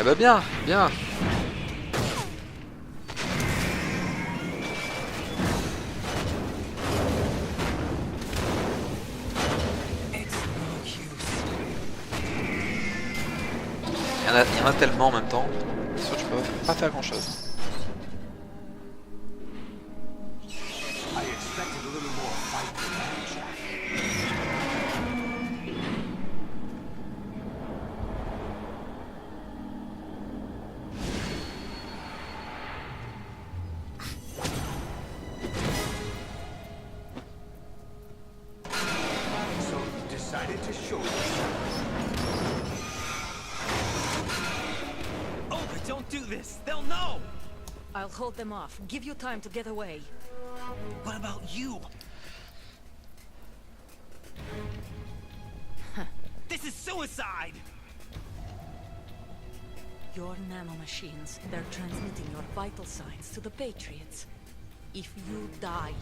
Eh bah bien, bien. Il y en a tellement en même temps. Sauf que je peux pas faire grand chose. I'll hold them off. Give you time to get away. What about you? This is suicide! Your nanomachines, they're transmitting your vital signs to the Patriots. If you die,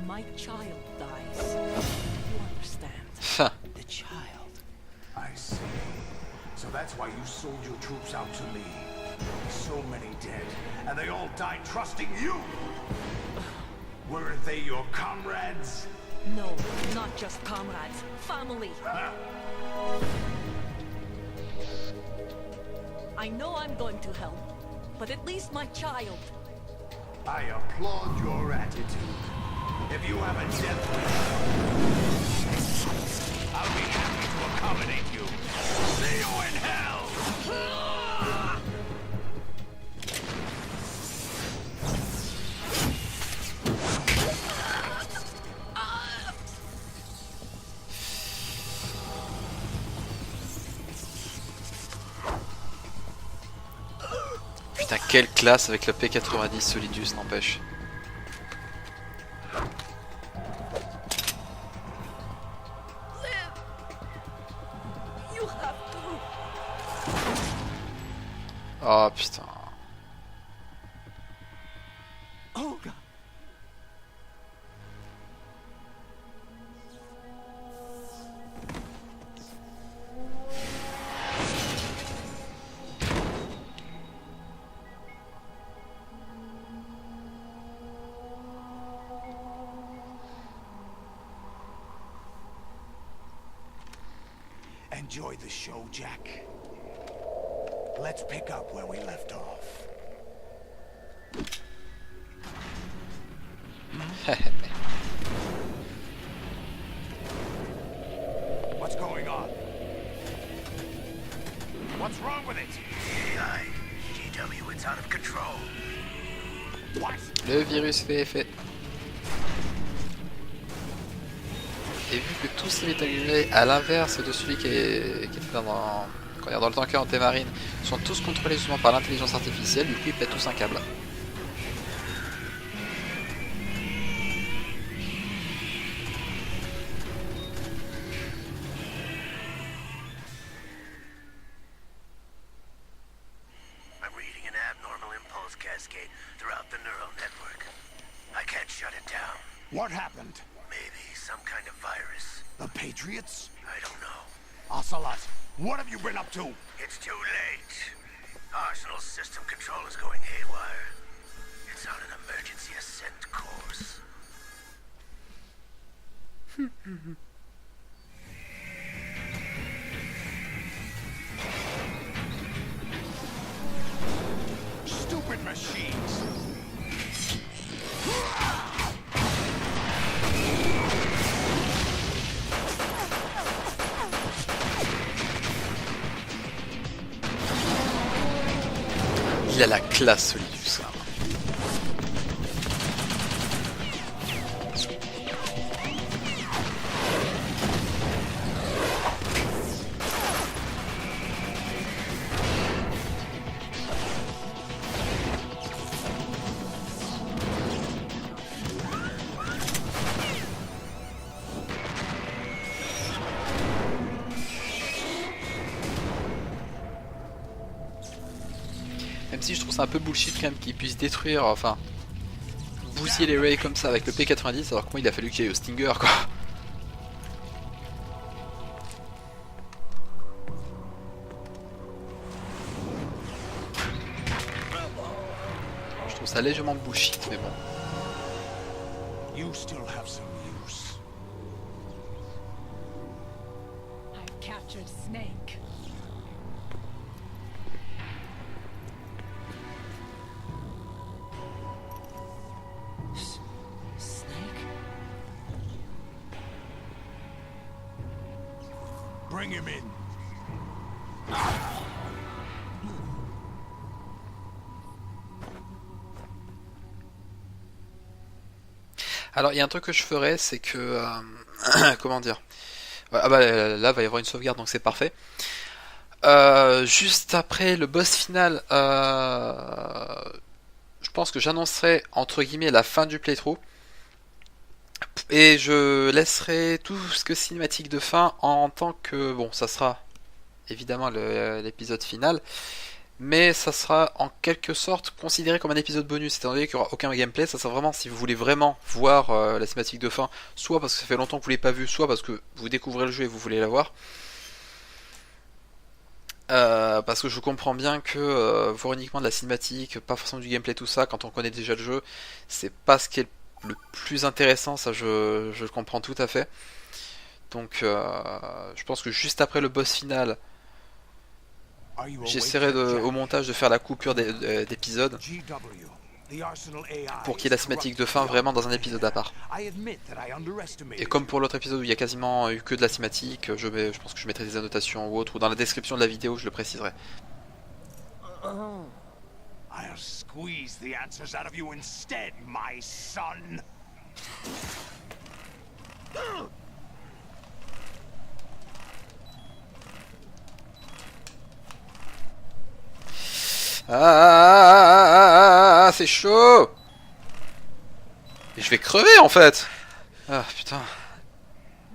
my child dies. You understand? The child. I see. So that's why you sold your troops out to me. So many dead, and they all died trusting you! Weren't they your comrades? No, not just comrades. Family. Huh? I know I'm going to hell, but at least my child. I applaud your attitude. If you have a death wish, I'll be happy to accommodate you. See you in hell! Putain, quelle classe avec le P90 Solidus, n'empêche. Oh putain. Olga! Enjoy the show, Jack. Let's pick up where we left off. What's going on? What's wrong with it? AI, GW, it's out of control. What? Le virus fait effet. Et vu que tous les métallurés, à l'inverse de celui qui était dans le tanker antémarine, sont tous contrôlés justement par l'intelligence artificielle, du coup ils pètent tous un câble. I'm reading an abnormal impulse cascade throughout the neural network. I can't shut it down. What happened? Maybe some kind of virus. The Patriots? I don't know. Ocelot, what have you been up to? It's too late. Arsenal's system control is going haywire. It's on an emergency ascent course. Stupid machines! Il a la classe Solidus. Même si je trouve ça un peu bullshit quand même qu'il puisse détruire, enfin, bousiller les rays comme ça avec le P90 alors que moi il a fallu qu'il y ait au Stinger quoi. trouve ça légèrement bullshit, mais bon. You still have some use. I've captured Snake. Snake? Bring him in. Alors il y a un truc que je ferais, c'est que comment dire, ah bah là va y avoir une sauvegarde donc c'est parfait. Juste après le boss final, je pense que j'annoncerai entre guillemets la fin du playthrough et je laisserai tout ce que cinématique de fin en tant que bon, ça sera évidemment l'épisode final. Mais ça sera en quelque sorte considéré comme un épisode bonus, étant donné qu'il n'y aura aucun gameplay. Ça sera vraiment si vous voulez vraiment voir la cinématique de fin, soit parce que ça fait longtemps que vous ne l'avez pas vu, soit parce que vous découvrez le jeu et vous voulez la voir. Parce que je comprends bien que voir uniquement de la cinématique, pas forcément du gameplay, tout ça, quand on connaît déjà le jeu, c'est pas ce qui est le plus intéressant, ça je le comprends tout à fait. Donc je pense que juste après le boss final, j'essaierai au montage de faire la coupure d'épisodes pour qu'il y ait la cinématique de fin vraiment dans un épisode à part. Et comme pour l'autre épisode où il y a quasiment eu que de la cinématique, je pense que je mettrai des annotations ou autre, ou dans la description de la vidéo je le préciserai. I'll squeeze the answers out of you instead, my son. Ah, c'est chaud. Et je vais crever en fait. Ah putain.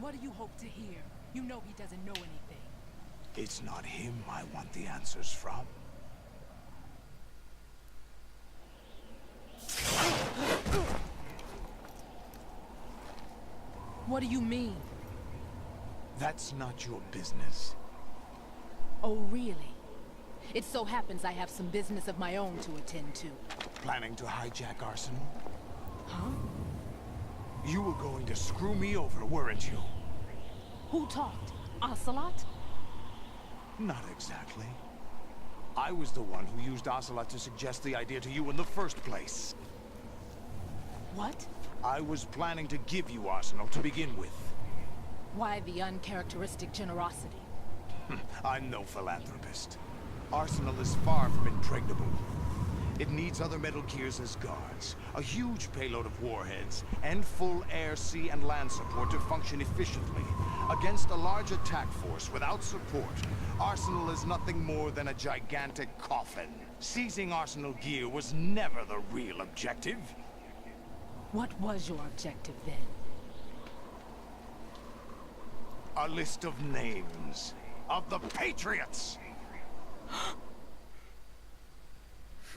What do you hope to hear? You know he doesn't know anything. It's not him I want the answers from. What do you mean? That's not your business. Oh, really? It so happens I have some business of my own to attend to. Planning to hijack Arsenal? Huh? You were going to screw me over, weren't you? Who talked? Ocelot? Not exactly. I was the one who used Ocelot to suggest the idea to you in the first place. What? I was planning to give you Arsenal to begin with. Why the uncharacteristic generosity? I'm no philanthropist. Arsenal is far from impregnable. It needs other Metal Gears as guards, a huge payload of warheads, and full air, sea, and land support to function efficiently. Against a large attack force without support, Arsenal is nothing more than a gigantic coffin. Seizing Arsenal gear was never the real objective. What was your objective then? A list of names of the Patriots!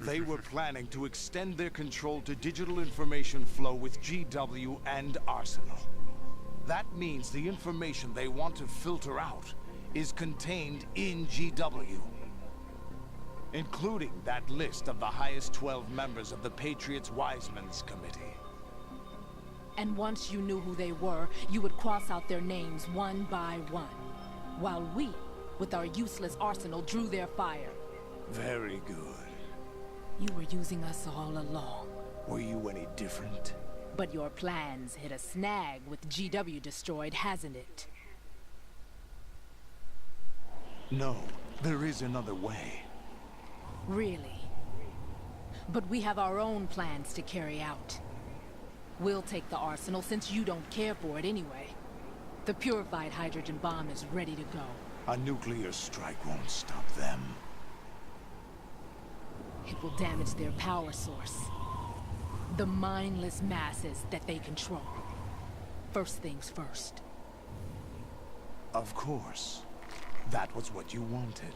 They were planning to extend their control to digital information flow with GW and Arsenal. That means the information they want to filter out is contained in GW, including that list of the highest 12 members of the Patriots Wiseman's Committee. And once you knew who they were, you would cross out their names one by one, while we, with our useless arsenal, drew their fire. Very good. You were using us all along. Were you any different? But your plans hit a snag with GW destroyed, hasn't it? No, there is another way. Really? But we have our own plans to carry out. We'll take the arsenal since you don't care for it anyway. The purified hydrogen bomb is ready to go. A nuclear strike won't stop them. It will damage their power source. The mindless masses that they control. First things first. Of course. That was what you wanted.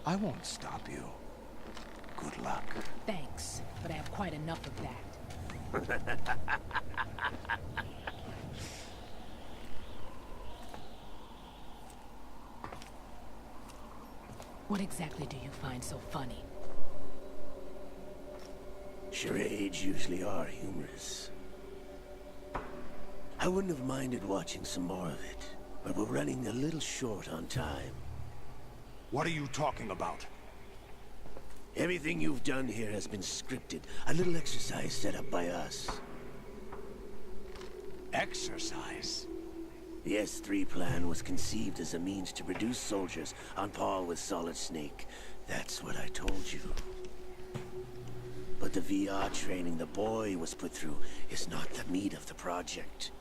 I won't stop you. Good luck. Thanks, but I have quite enough of that. What exactly do you find so funny? Charades usually are humorous. I wouldn't have minded watching some more of it, but we're running a little short on time. What are you talking about? Everything you've done here has been scripted. A little exercise set up by us. Exercise? The S3 plan was conceived as a means to produce soldiers on par with Solid Snake. That's what I told you. But the VR training the boy was put through is not the meat of the project.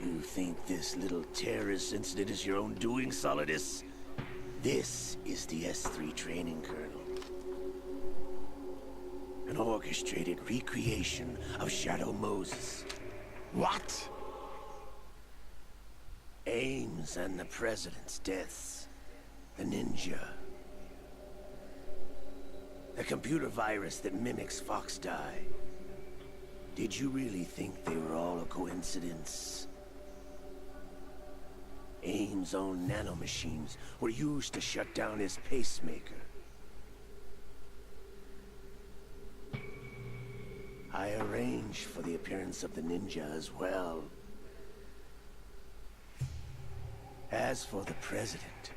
You think this little terrorist incident is your own doing, Solidus? This is the S3 training kernel. An orchestrated recreation of Shadow Moses. What? Ames and the President's deaths. The ninja. The computer virus that mimics Fox Die. Did you really think they were all a coincidence? Ames' own nanomachines were used to shut down his pacemaker. I arranged for the appearance of the ninja as well. As for the President,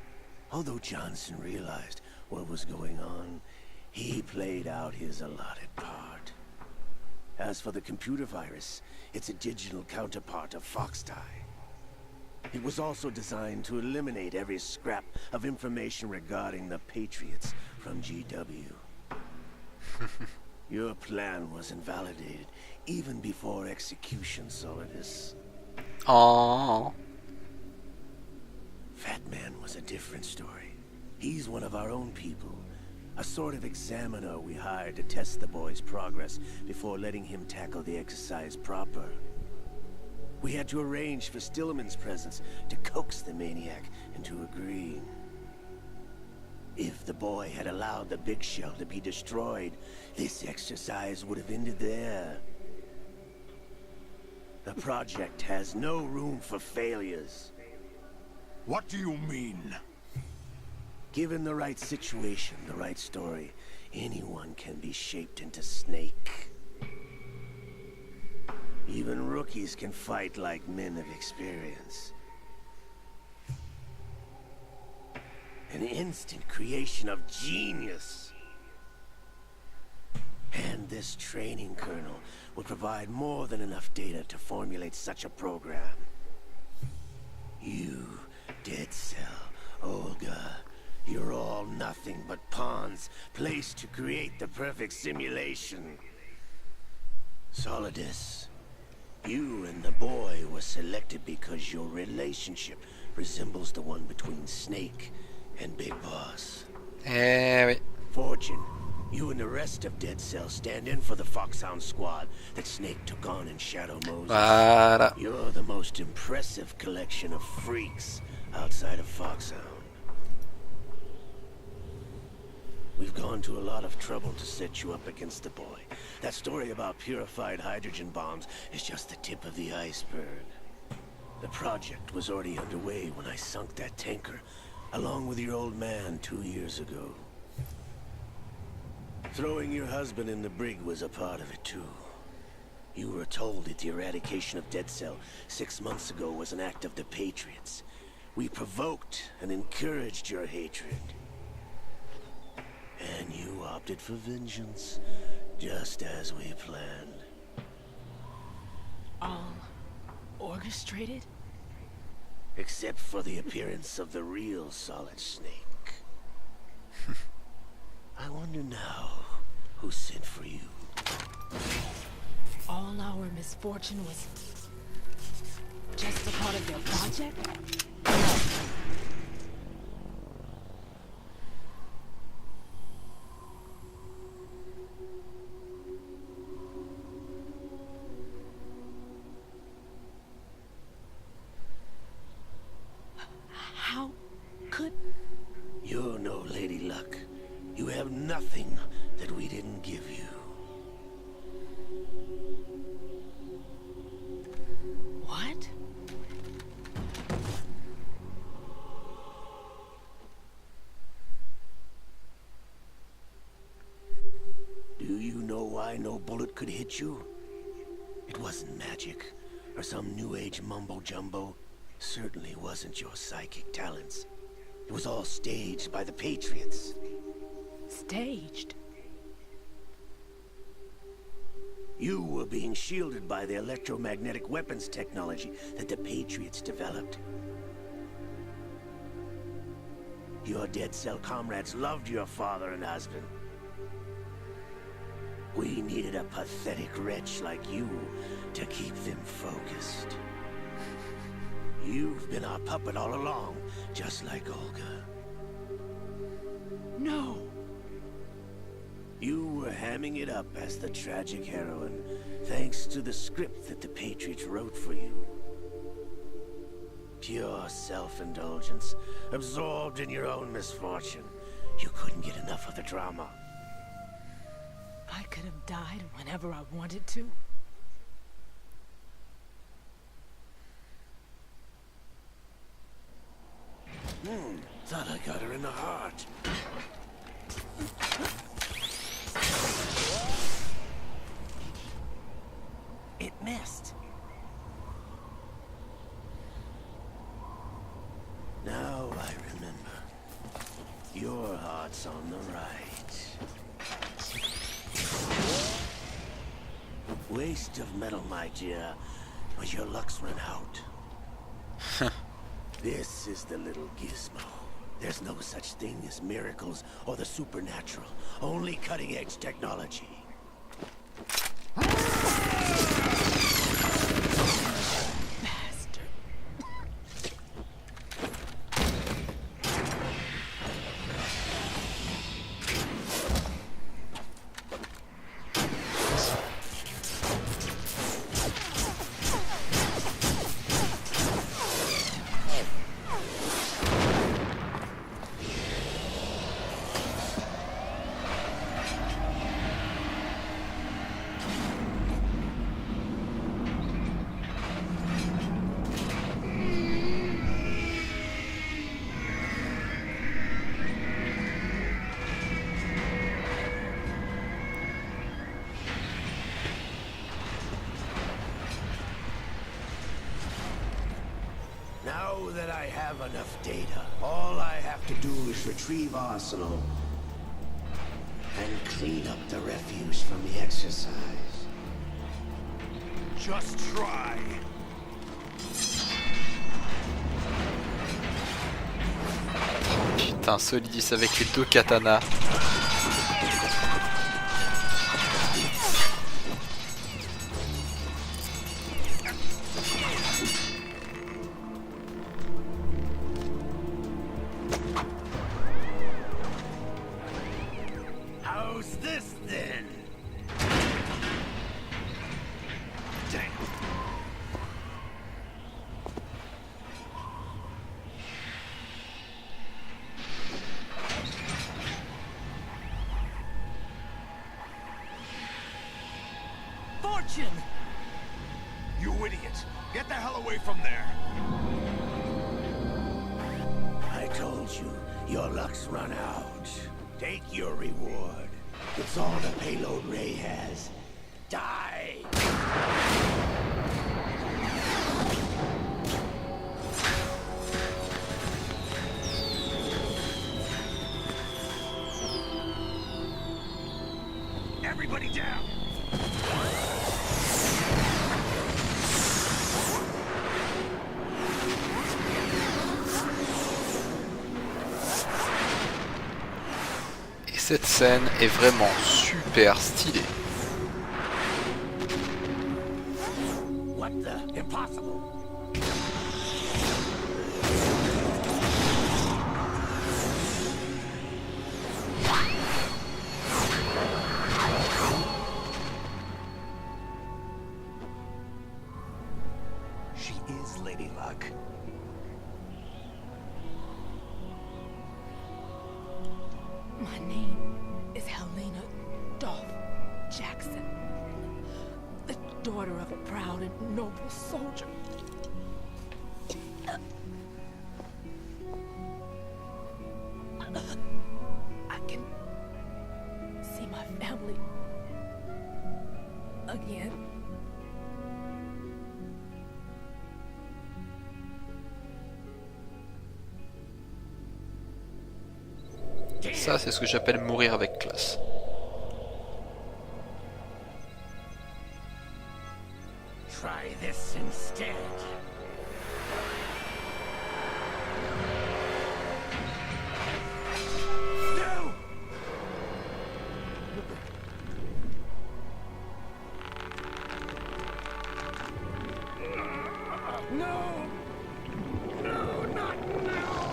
although Johnson realized what was going on, he played out his allotted part. As for the computer virus, it's a digital counterpart of Fox Die. It was also designed to eliminate every scrap of information regarding the Patriots from GW. Your plan was invalidated even before execution, Solidus. Oh. Fat Man was a different story. He's one of our own people. A sort of examiner we hired to test the boy's progress before letting him tackle the exercise proper. We had to arrange for Stillman's presence to coax the maniac into agreeing. If the boy had allowed the big shell to be destroyed, this exercise would have ended there. The project has no room for failures. What do you mean? Given the right situation, the right story, anyone can be shaped into Snake. Even rookies can fight like men of experience. An instant creation of genius. And this training kernel will provide more than enough data to formulate such a program. You, Dead Cell, Olga, you're all nothing but pawns placed to create the perfect simulation. Solidus, you and the boy were selected because your relationship resembles the one between Snake and Big Boss. Eh oui. Fortune, you and the rest of Dead Cell stand in for the Foxhound squad that Snake took on in Shadow Moses. Voilà. You're the most impressive collection of freaks outside of Foxhound. We've gone to a lot of trouble to set you up against the boy. That story about purified hydrogen bombs is just the tip of the iceberg. The project was already underway when I sunk that tanker, along with your old man 2 years ago. Throwing your husband in the brig was a part of it too. You were told that the eradication of Dead Cell 6 months ago was an act of the Patriots. We provoked and encouraged your hatred. And you opted for vengeance, just as we planned. All orchestrated? Except for the appearance of the real Solid Snake. I wonder now who sent for you. All our misfortune was just a part of your project? How could... You're no Lady Luck. You have nothing that we didn't give you. What? why no bullet could hit you? It wasn't magic, or some new age mumbo-jumbo. Certainly wasn't your psychic talents. It was all staged by the Patriots. Staged? You were being shielded by the electromagnetic weapons technology that the Patriots developed. Your dead cell comrades loved your father and husband. We needed a pathetic wretch like you to keep them focused. You've been our puppet all along, just like Olga. No. You were hamming it up as the tragic heroine, thanks to the script that the Patriots wrote for you. Pure self-indulgence, absorbed in your own misfortune. You couldn't get enough of the drama. I could have died whenever I wanted to. Thought I got her in the heart. It missed. Now I remember. Your heart's on the right. Waste of metal, my dear, but your luck's run out. This is the little gizmo. There's no such thing as miracles or the supernatural. Only cutting-edge technology. Bastard. Now that I have enough data, all I have to do is retrieve Arsenal and clean up the refuse from the exercise. Just try. Putain, Solidus avec les deux katanas. How's this then? Damn. Fortune! You idiot! Get the hell away from there! I told you, your luck's run out. Take your reward. It's all the payload Ray has. Die! Everybody down! Et cette scène est vraiment super stylée. What the? Impossible! She is Lady Luck. My name is Helena Dolph Jackson, the daughter of a proud and noble soldier. I can see my family Ça, c'est ce que j'appelle mourir avec classe. Try this instead. No! No! No, not now!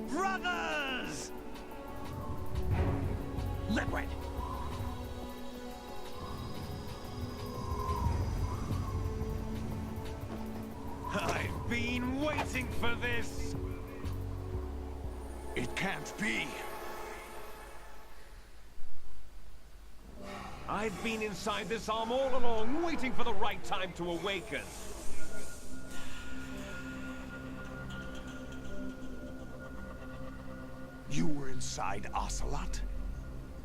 Brothers! Liquid! I've been waiting for this! It can't be. I've been inside this arm all along, waiting for the right time to awaken. You were inside Ocelot?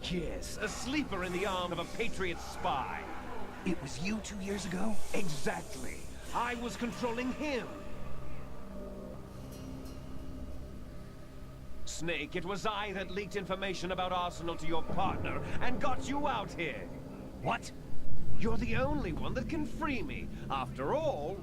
Yes, a sleeper in the arm of a Patriot spy. It was you 2 years ago? Exactly. I was controlling him. Snake, it was I that leaked information about Arsenal to your partner and got you out here. What? You're the only one that can free me. After all,